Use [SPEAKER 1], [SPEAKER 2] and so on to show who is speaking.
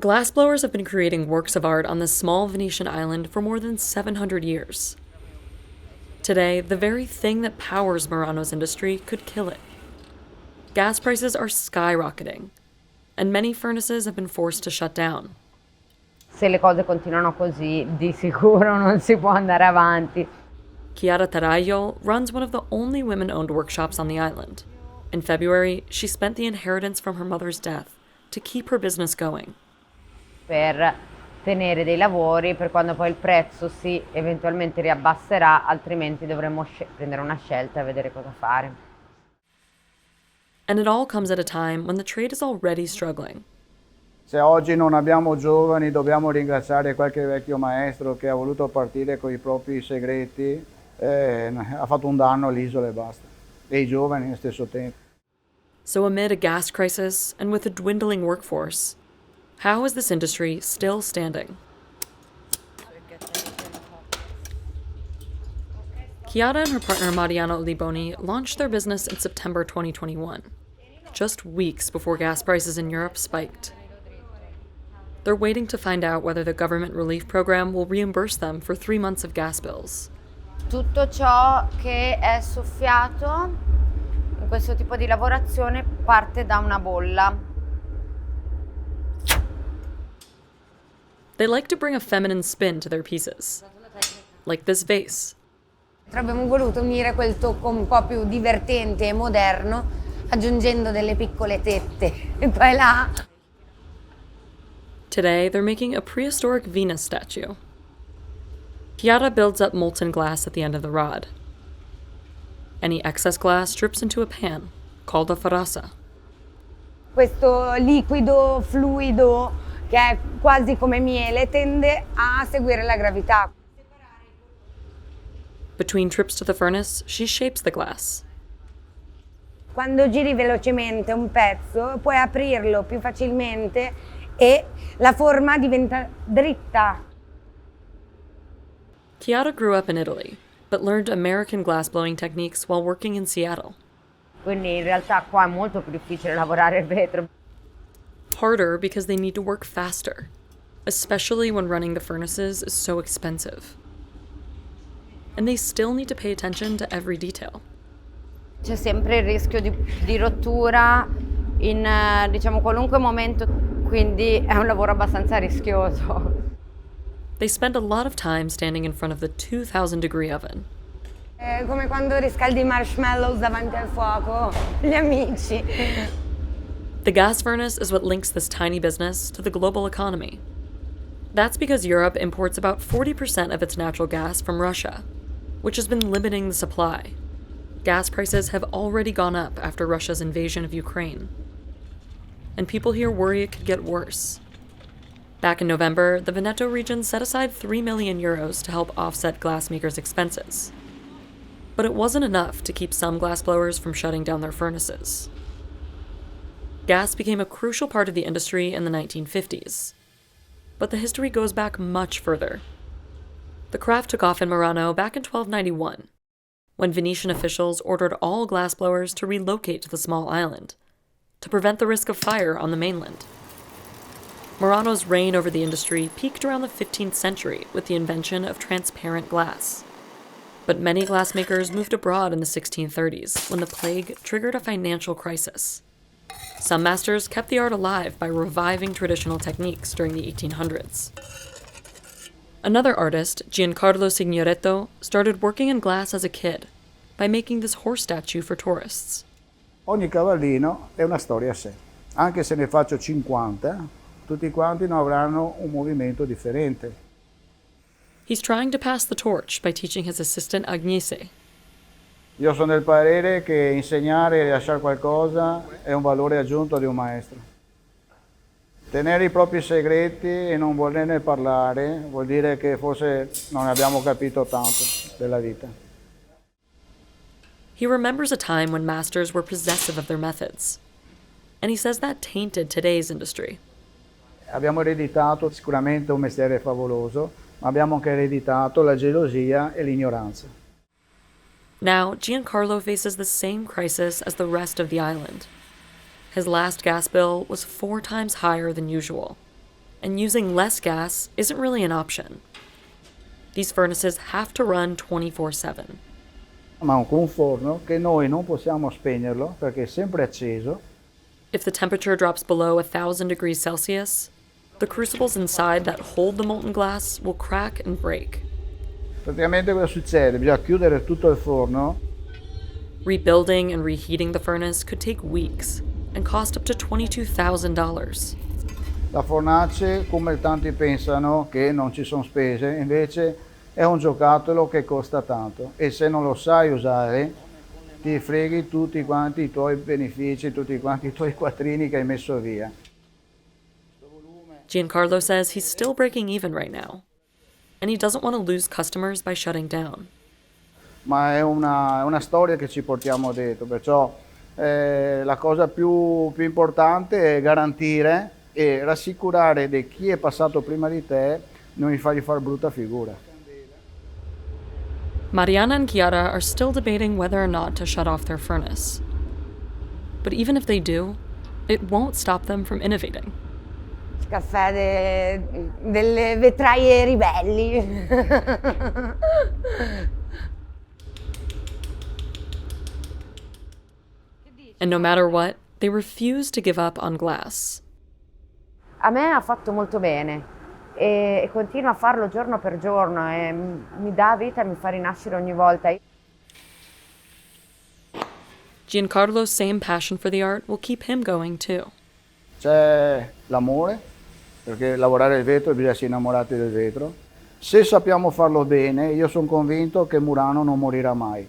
[SPEAKER 1] Glassblowers have been creating works of art on this small Venetian island for more than 700 years. Today, the very thing that powers Murano's industry could kill it. Gas prices are skyrocketing, and many furnaces have been forced to shut down.
[SPEAKER 2] Se le cose continuano così, di sicuro non si può andare avanti.
[SPEAKER 1] Chiara Tarayo runs one of the only women-owned workshops on the island. In February, she spent the inheritance from her mother's death to keep her business going.
[SPEAKER 2] Per tenere dei lavori per quando poi il prezzo si eventualmente riabbasserà, altrimenti dovremmo prendere una scelta e vedere cosa fare.
[SPEAKER 1] And it all comes at a time when the trade is already struggling.
[SPEAKER 3] Se oggi non abbiamo giovani, dobbiamo ringraziare qualche vecchio maestro che ha voluto partire con i propri segreti, ha fatto un danno all'isola e basta. E i giovani allo stesso tempo.
[SPEAKER 1] So amid a gas crisis and with a dwindling workforce, how is this industry still standing? Chiara and her partner Mariano Liboni launched their business in September 2021, just weeks before gas prices in Europe spiked. They're waiting to find out whether the government relief program will reimburse them for 3 months of gas bills.
[SPEAKER 2] Tutto ciò che è soffiato in questo tipo di lavorazione parte da una bolla.
[SPEAKER 1] They like to bring a feminine spin to their pieces, like this vase.
[SPEAKER 2] Abbiamo voluto unire quel tocco un po' più divertente e moderno, aggiungendo delle piccole tette qua e là.
[SPEAKER 1] Today, they're making a prehistoric Venus statue. Chiara builds up molten glass at the end of the rod. Any excess glass drips into a pan, called a farasa.
[SPEAKER 2] Questo liquido fluido, che è quasi come miele, tende a seguire la gravità.
[SPEAKER 1] Between trips to the furnace, she shapes the glass.
[SPEAKER 2] Quando giri velocemente un pezzo, puoi aprirlo più facilmente e la forma diventa dritta.
[SPEAKER 1] Chiara grew up in Italy, but learned American glassblowing techniques while working in Seattle.
[SPEAKER 2] Quindi in realtà qua è molto più difficile lavorare il vetro.
[SPEAKER 1] Harder because they need to work faster, especially when running the furnaces is so expensive. And they still need to pay attention to every detail.
[SPEAKER 2] C'è sempre il rischio di rottura in diciamo qualunque momento, quindi è un lavoro abbastanza rischioso.
[SPEAKER 1] They spend a lot of time standing in front of the 2,000-degree oven.
[SPEAKER 2] È come quando riscaldi i marshmallows davanti al fuoco, gli amici.
[SPEAKER 1] The gas furnace is what links this tiny business to the global economy. That's because Europe imports about 40% of its natural gas from Russia, which has been limiting the supply. Gas prices have already gone up after Russia's invasion of Ukraine. And people here worry it could get worse. Back in November, the Veneto region set aside 3 million euros to help offset glassmakers' expenses. But it wasn't enough to keep some glassblowers from shutting down their furnaces. Gas became a crucial part of the industry in the 1950s. But the history goes back much further. The craft took off in Murano back in 1291, when Venetian officials ordered all glassblowers to relocate to the small island, to prevent the risk of fire on the mainland. Murano's reign over the industry peaked around the 15th century with the invention of transparent glass. But many glassmakers moved abroad in the 1630s when the plague triggered a financial crisis. Some masters kept the art alive by reviving traditional techniques during the 1800s. Another artist, Giancarlo Signoretto, started working in glass as a kid by making this horse statue for tourists.
[SPEAKER 3] Ogni cavallino è una storia a sé. Anche se ne faccio 50, tutti quanti non avranno un movimento differente.
[SPEAKER 1] He's trying to pass the torch by teaching his assistant Agnese.
[SPEAKER 3] Io sono del parere che insegnare e lasciare qualcosa è un valore aggiunto di un maestro. Tenere i propri segreti e non volerne parlare vuol dire che forse non abbiamo capito tanto della vita.
[SPEAKER 1] He remembers a time when masters were possessive of their methods, and he says that tainted today's industry.
[SPEAKER 3] Abbiamo ereditato sicuramente un mestiere favoloso, ma abbiamo anche ereditato la gelosia e l'ignoranza.
[SPEAKER 1] Now, Giancarlo faces the same crisis as the rest of the island. His last gas bill was 4 times higher than usual, and using less gas isn't really an option. These furnaces have to run 24/7.
[SPEAKER 3] Ma con un forno che noi non possiamo spegnerlo perché è sempre acceso.
[SPEAKER 1] If the temperature drops below 1,000 degrees Celsius, the crucibles inside that hold the molten glass will crack and break.
[SPEAKER 3] Praticamente cosa succede? Bisogna chiudere tutto il forno.
[SPEAKER 1] Rebuilding and reheating the furnace could take weeks and cost up to $22,000.
[SPEAKER 3] La fornace, come tanti pensano che non ci sono spese, invece è un giocattolo che costa tanto e se non lo sai usare ti freghi tutti quanti i tuoi benefici, tutti quanti i tuoi quattrini che hai messo via.
[SPEAKER 1] Giancarlo says he's still breaking even right now, and he doesn't want to lose customers by shutting down.
[SPEAKER 3] Ma è una storia che ci portiamo dentro, perciò la cosa più importante è garantire e rassicurare di chi è passato prima di te, non fargli fare brutta figura.
[SPEAKER 1] Mariana and Chiara are still debating whether or not to shut off their furnace. But even if they do, it won't stop them from innovating.
[SPEAKER 2] Caffè delle vetraie ribelli.
[SPEAKER 1] And no matter what, they refuse to give up on glass.
[SPEAKER 2] A me ha fatto molto bene e continua a farlo giorno per giorno e mi dà vita e mi fa rinascere ogni volta.
[SPEAKER 1] Giancarlo's same passion for the art will keep him going too.
[SPEAKER 3] C'è l'amore, perché lavorare il vetro bisogna essere innamorati del vetro. Se sappiamo farlo bene, io sono convinto che Murano non morirà mai.